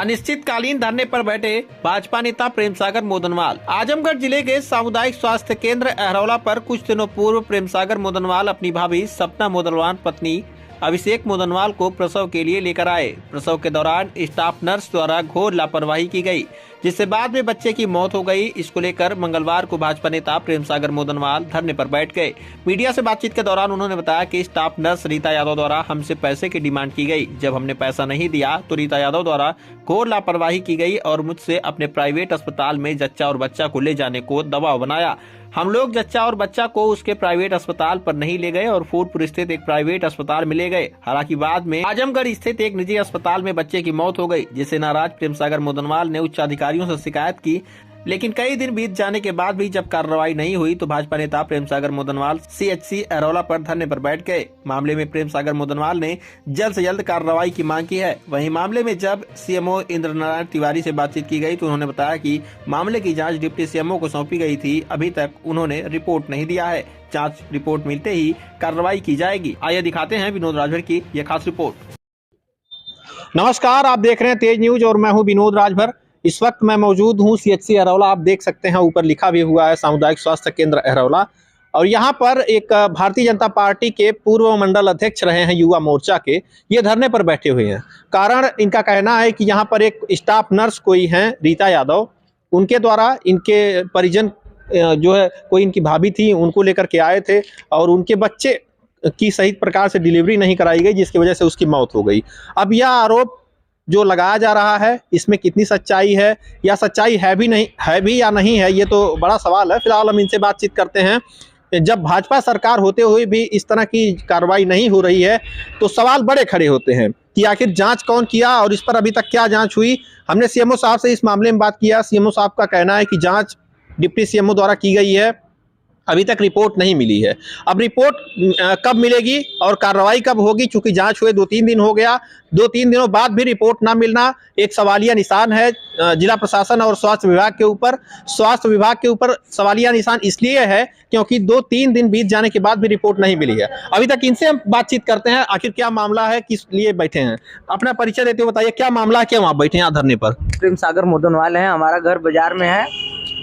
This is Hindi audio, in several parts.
अनिश्चितकालीन धरने पर बैठे भाजपा नेता प्रेम सागर मोदनवाल। आजमगढ़ जिले के सामुदायिक स्वास्थ्य केंद्र अहरौला पर कुछ दिनों पूर्व प्रेम सागर मोदनवाल अपनी भाभी सपना मोदनवाल पत्नी अभिषेक मोदनवाल को प्रसव के लिए लेकर आए। प्रसव के दौरान स्टाफ नर्स द्वारा घोर लापरवाही की गई, जिससे बाद में बच्चे की मौत हो गई। इसको लेकर मंगलवार को भाजपा नेता प्रेम सागर मोदनवाल धरने पर बैठ गए। मीडिया से बातचीत के दौरान उन्होंने बताया कि स्टाफ नर्स रीता यादव द्वारा हमसे पैसे की डिमांड की गई। जब हमने पैसा नहीं दिया तो रीता यादव द्वारा घोर लापरवाही की गई और मुझसे अपने प्राइवेट अस्पताल में जच्चा और बच्चा को ले जाने को दबाव बनाया। हम लोग जच्चा और बच्चा को उसके प्राइवेट अस्पताल पर नहीं ले गए और फूलपुर स्थित एक प्राइवेट अस्पताल में ले गए। हालांकि बाद में आजमगढ़ स्थित एक निजी अस्पताल में बच्चे की मौत हो गई, जिससे नाराज प्रेम सागर मोदनवाल ने उच्च अधिकारियों से शिकायत की। लेकिन कई दिन बीत जाने के बाद भी जब कार्रवाई नहीं हुई तो भाजपा नेता प्रेम सागर मोदनवाल CHC अहरौला पर धरने पर बैठ गए। मामले में प्रेम सागर मोदनवाल ने जल्द से जल्द कार्रवाई की मांग की है। वहीं मामले में जब CMO इंद्र नारायण तिवारी से बातचीत की गई तो उन्होंने बताया कि मामले की जांच डिप्टी CMO को सौंपी गई थी। अभी तक उन्होंने रिपोर्ट नहीं दिया है। जाँच रिपोर्ट मिलते ही कार्रवाई की जाएगी। आइए दिखाते हैं विनोद राजभर की यह खास रिपोर्ट। नमस्कार, आप देख रहे हैं तेज न्यूज और मैं हूँ विनोद राजभर। इस वक्त मैं मौजूद हूँ CHC अहरौला। आप देख सकते हैं ऊपर लिखा भी हुआ है सामुदायिक स्वास्थ्य केंद्र अहरौला। और यहाँ पर एक भारतीय जनता पार्टी के पूर्व मंडल अध्यक्ष रहे हैं युवा मोर्चा के, ये धरने पर बैठे हुए हैं। कारण इनका कहना है कि यहाँ पर एक स्टाफ नर्स कोई हैं रीता यादव, उनके द्वारा इनके परिजन जो है कोई इनकी भाभी थी, उनको लेकर के आए थे और उनके बच्चे की सही प्रकार से डिलीवरी नहीं कराई गई, जिसकी वजह से उसकी मौत हो गई। अब यह आरोप जो लगाया जा रहा है इसमें कितनी सच्चाई है या सच्चाई है भी या नहीं है, ये तो बड़ा सवाल है। फिलहाल हम इनसे बातचीत करते हैं। जब भाजपा सरकार होते हुए भी इस तरह की कार्रवाई नहीं हो रही है तो सवाल बड़े खड़े होते हैं कि आखिर जांच कौन किया और इस पर अभी तक क्या जांच हुई। हमने CMO साहब से इस मामले में बात किया। CMO साहब का कहना है कि जांच डिप्टी CMO द्वारा की गई है, अभी तक रिपोर्ट नहीं मिली है। अब रिपोर्ट कब मिलेगी और कार्रवाई कब होगी, चूंकि जांच हुए 2-3 दिन हो गया, 2-3 दिनों बाद भी रिपोर्ट ना मिलना एक सवालिया निशान है जिला प्रशासन और स्वास्थ्य विभाग के ऊपर। स्वास्थ्य विभाग के ऊपर सवालिया निशान इसलिए है क्योंकि 2-3 दिन बीत जाने के बाद भी रिपोर्ट नहीं मिली है। अभी तक इनसे हम बातचीत करते हैं, आखिर क्या मामला है, किस लिए बैठे हैं। अपना परिचय देते हुए बताइए, क्या मामला है, क्यों आप बैठे हैं धरने पर। प्रेम सागर मोदनवाल है, हमारा घर बाजार में है।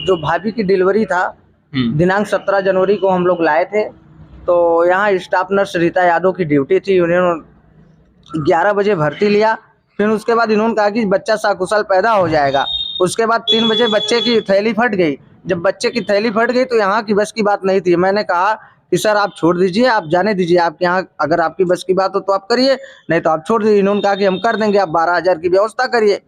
जो भाभी की डिलीवरी था दिनांक 17 जनवरी को हम लोग लाए थे, तो यहाँ स्टाफ नर्स रीता यादव की ड्यूटी थी। उन्होंने 11 बजे भर्ती लिया। फिर उसके बाद इन्होंने कहा कि बच्चा सकुशल पैदा हो जाएगा। उसके बाद 3 बजे बच्चे की थैली फट गई। जब बच्चे की थैली फट गई तो यहाँ की बस की बात नहीं थी। मैंने कहा कि सर आप छोड़ दीजिए, आप जाने दीजिए, आपके यहाँ अगर आपकी बस की बात हो तो आप करिए, नहीं तो आप छोड़ दीजिए। इन्होंने कहा कि हम कर देंगे, आप 12,000 की व्यवस्था करिए।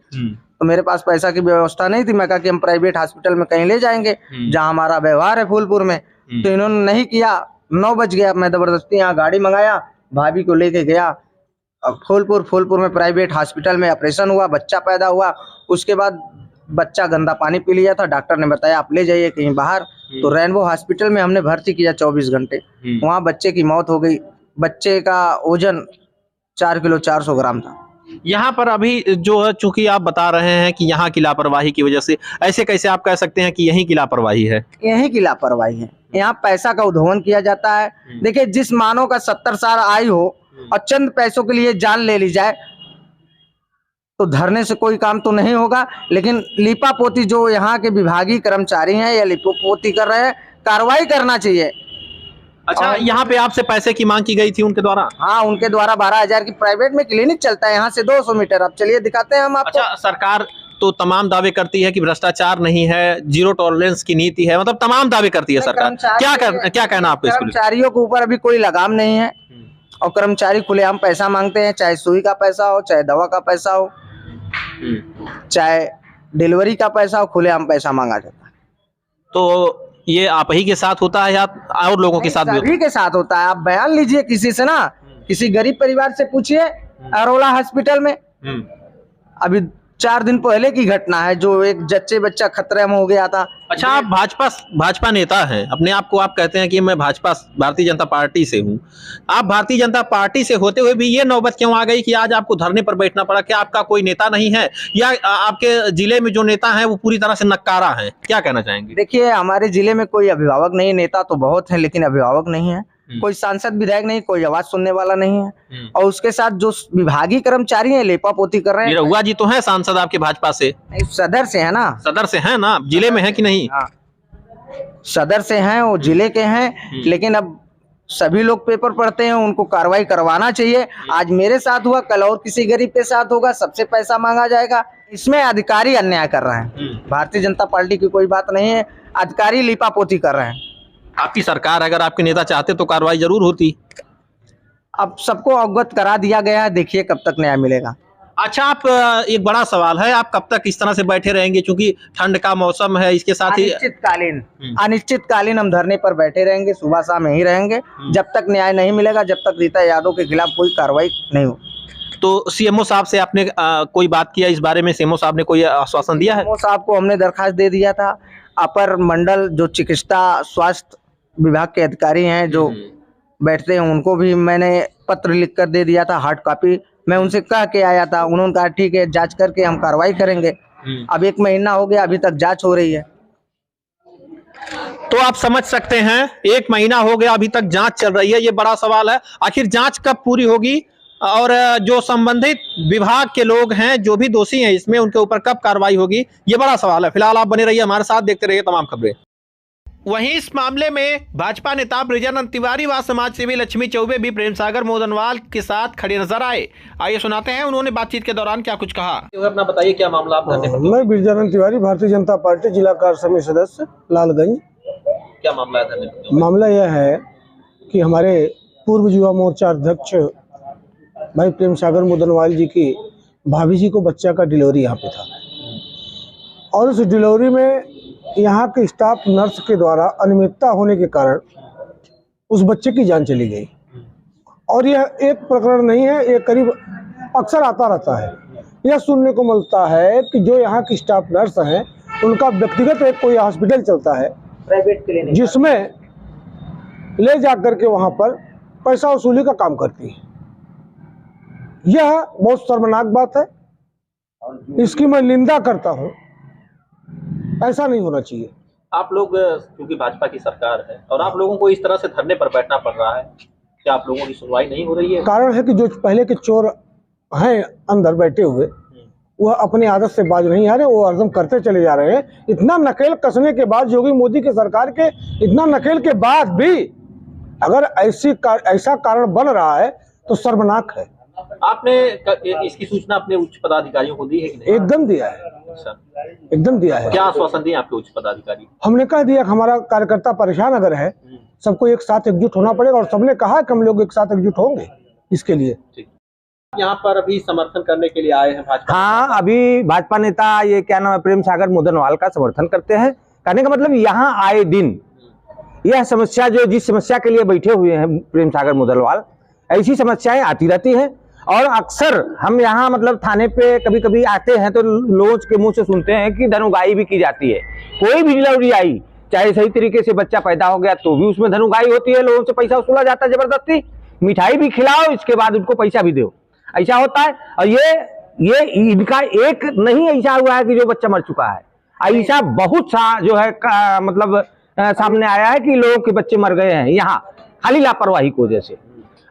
तो मेरे पास पैसा की व्यवस्था नहीं थी। मैं कहा कि हम प्राइवेट हॉस्पिटल में कहीं ले जाएंगे जहां हमारा व्यवहार है फूलपुर में। तो इन्होंने नहीं किया। 9 बज गया, मैं जबरदस्ती यहाँ गाड़ी मंगाया, भाभी को लेके गया फूलपुर में प्राइवेट हॉस्पिटल में ऑपरेशन हुआ, बच्चा पैदा हुआ। उसके बाद बच्चा गंदा पानी पी लिया था, डॉक्टर ने बताया आप ले जाइए कहीं बाहर। तो रेनबो हॉस्पिटल में हमने भर्ती किया 24 घंटे। वहाँ बच्चे की मौत हो गई। बच्चे का वजन 4 किलो 400 ग्राम था। यहाँ पर अभी जो है, चूंकि आप बता रहे हैं कि यहाँ की लापरवाही की वजह से, ऐसे कैसे आप कह सकते हैं कि यहीं की लापरवाही है? यहीं की लापरवाही है। यहाँ पैसा का उद्घोषण किया जाता है। देखिए, जिस मानव का 70 साल आयु हो और चंद पैसों के लिए जान ले ली जाए तो धरने से कोई काम तो नहीं होगा। लेकिन लिपापोती जो यहाँ के विभागीय कर्मचारी हैं या लिपापोती कर रहे हैं, कार्रवाई करना चाहिए। अच्छा, यहाँ पे आपसे पैसे की मांग की गई थी उनके द्वारा? हाँ, उनके द्वारा 12,000 की प्राइवेट में क्लिनिक चलता है यहाँ से 200 मीटर। अब चलिए दिखाते हैं हम आपको। अच्छा, सरकार तो तमाम दावे करती है कि भ्रष्टाचार नहीं है, जीरो टॉलरेंस की नीति है, मतलब तमाम दावे करती है सरकार। क्या कहना आपको? कर्मचारियों के ऊपर अभी कोई लगाम नहीं है और कर्मचारी खुलेआम पैसा मांगते हैं, चाहे सुई का पैसा हो, चाहे दवा का पैसा हो, चाहे डिलीवरी का पैसा हो, खुलेआम पैसा मांगा जाता है। तो ये आप ही के साथ होता है या और लोगों के साथ भी? सभी के साथ होता है। आप बयान लीजिए किसी से ना, किसी गरीब परिवार से पूछिए। अहरौला हॉस्पिटल में अभी 4 दिन पहले की घटना है, जो एक जच्चे बच्चा खतरे में हो गया था। अच्छा, आप भाजपा नेता हैं, अपने आप को आप कहते हैं कि मैं भारतीय जनता पार्टी से हूं। आप भारतीय जनता पार्टी से होते हुए भी ये नौबत क्यों आ गई कि आज आपको धरने पर बैठना पड़ा? क्या आपका कोई नेता नहीं है या आपके जिले में जो नेता हैं वो पूरी तरह से नक्कारा हैं? क्या कहना चाहेंगे? देखिए, हमारे जिले में कोई अभिभावक नहीं, नेता तो बहुत है लेकिन अभिभावक नहीं है। कोई सांसद विधायक नहीं, कोई आवाज सुनने वाला नहीं है। और उसके साथ जो विभागीय कर्मचारी हैं लेपा पोती कर रहे हैं। निरहुआ जी तो है सांसद आपके भाजपा से? नहीं, सदर से है ना। सदर से है ना, जिले में है कि नहीं? हाँ, सदर से हैं, वो जिले के हैं। लेकिन अब सभी लोग पेपर पढ़ते हैं, उनको कार्रवाई करवाना चाहिए। आज मेरे साथ हुआ, कल और किसी गरीब के साथ होगा, सबसे पैसा मांगा जाएगा। इसमें अधिकारी अन्याय कर रहे हैं। भारतीय जनता पार्टी की कोई बात नहीं है, अधिकारी लीपापोती कर रहे हैं। आपकी सरकार, अगर आपके नेता चाहते तो कार्रवाई जरूर होती। अब सबको अवगत करा दिया गया है, देखिए कब तक न्याय मिलेगा। अच्छा, आप एक बड़ा सवाल है, आप कब तक इस तरह से बैठे रहेंगे? क्योंकि ठंड का मौसम है, इसके साथ ही अनिश्चितकालीन हम धरने पर बैठे रहेंगे, सुबह शाम यही रहेंगे जब तक न्याय नहीं मिलेगा, जब तक रीता यादव के खिलाफ कोई कार्रवाई नहीं हो। तो सीएमओ साहब से आपने कोई बात किया इस बारे में? सीएमओ साहब ने कोई आश्वासन दिया है? सीएमओ साहब को हमने दरखास्त दे दिया था। अपर मंडल जो चिकित्सा स्वास्थ्य विभाग के अधिकारी हैं जो बैठते हैं, उनको भी मैंने पत्र लिख कर दे दिया था, हार्ड कॉपी। मैं उनसे कह के आया था, उन्होंने कहा ठीक है, जांच करके हम कार्रवाई करेंगे। अब 1 महीना हो गया, अभी तक जांच हो रही है। तो आप समझ सकते हैं, 1 महीना हो गया, अभी तक जांच चल रही है। ये बड़ा सवाल है, आखिर जांच कब पूरी होगी और जो संबंधित विभाग के लोग हैं, जो भी दोषी हैं इसमें, उनके ऊपर कब कार्रवाई होगी, ये बड़ा सवाल है। फिलहाल आप बने रहिए हमारे साथ, देखते रहिए तमाम खबरें। वहीं इस मामले में भाजपा नेता ब्रिजानंद तिवारी व समाज सेवी लक्ष्मी चौबे भी प्रेम सागर मोदनवाल के साथ खड़े नजर आए। आइए सुनाते हैं उन्होंने बातचीत के दौरान क्या कुछ कहा। अपना बताइए, क्या मामला आप? मैं ब्रिजानंद तिवारी, भारतीय जनता पार्टी जिला कार्य समिति सदस्य लालगंज। क्या मामला है? मामला यह है कि हमारे पूर्व युवा मोर्चा अध्यक्ष भाई प्रेम सागर मोदनवाल जी की भाभी जी को बच्चा का डिलीवरी यहाँ पे था, और उस डिलीवरी में यहाँ के स्टाफ नर्स के द्वारा अनियमितता होने के कारण उस बच्चे की जान चली गई। और यह एक प्रकरण नहीं है, ये करीब अक्सर आता रहता है। यह सुनने को मिलता है कि जो यहाँ की स्टाफ नर्स हैं, उनका व्यक्तिगत एक कोई हॉस्पिटल चलता है प्राइवेट क्लिनिक, जिसमें ले जाकर के वहाँ पर पैसा वसूली का काम करती है। यह बहुत शर्मनाक बात है, इसकी मैं निंदा करता हूँ। ऐसा नहीं होना चाहिए। आप लोग, क्योंकि भाजपा की सरकार है और आप लोगों को इस तरह से धरने पर बैठना पड़ रहा है, क्या आप लोगों की सुनवाई नहीं हो रही है? कारण है कि जो पहले के चोर हैं अंदर बैठे हुए, वह अपनी आदत से बाज नहीं आ रहे, वो हरदम करते चले जा रहे हैं। इतना नकेल कसने के बाद, योगी मोदी के सरकार के इतना नकेल के बाद भी अगर ऐसा कारण बन रहा है तो शर्मनाक है। आपने इसकी सूचना अपने उच्च पदाधिकारियों को दी है कि नहीं? एकदम दिया है, एकदम दिया है। क्या आश्वासन दिए आपके उच्च पदाधिकारी? हमने कह दिया कि हमारा कार्यकर्ता परेशान अगर है, सबको एक साथ एकजुट होना पड़ेगा, और सबने कहा कि हम लोग एक साथ एकजुट होंगे इसके लिए। यहाँ पर अभी समर्थन करने के लिए आए हैं भाजपा? हाँ, अभी भाजपा नेता ये क्या नाम है प्रेम सागर मोदनवाल का समर्थन करते हैं। कहने का मतलब यहाँ आए दिन यह समस्या, जो जिस समस्या के लिए बैठे हुए हैं प्रेम सागर मोदनवाल, ऐसी समस्याएं आती रहती हैं। और अक्सर हम यहाँ मतलब थाने पे कभी कभी आते हैं तो लोगों के मुंह से सुनते हैं कि धनुगाई भी की जाती है। कोई भी डिलीवरी आई, चाहे सही तरीके से बच्चा पैदा हो गया तो भी उसमें धनुगाई होती है, लोगों से पैसा वसूला जाता है जबरदस्ती। मिठाई भी खिलाओ, इसके बाद उनको पैसा भी दो, ऐसा होता है। और ये इनका एक नहीं ऐसा हुआ है कि जो बच्चा मर चुका है, ऐसा बहुत सा जो है मतलब सामने आया है कि लोगों के बच्चे मर गए हैं यहाँ खाली लापरवाही की वजह से।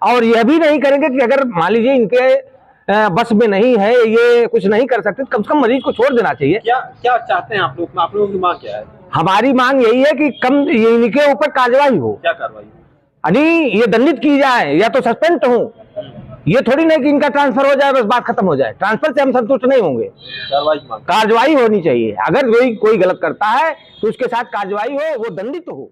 और यह भी नहीं करेंगे कि अगर मान लीजिए इनके बस में नहीं है, ये कुछ नहीं कर सकते, कम से कम मरीज को छोड़ देना चाहिए। क्या चाहते हैं आप लोग? आप लोगों की मांग क्या है? हमारी मांग यही है कि कम इनके ऊपर कार्रवाई हो। क्या कार्रवाई? अरे ये दंडित की जाए या तो सस्पेंड हो। ये थोड़ी नहीं कि इनका ट्रांसफर हो जाए बस बात खत्म हो जाए। ट्रांसफर से हम संतुष्ट नहीं होंगे, कार्रवाई होनी चाहिए। अगर कोई गलत करता है तो उसके साथ कार्रवाई हो, वो दंडित हो।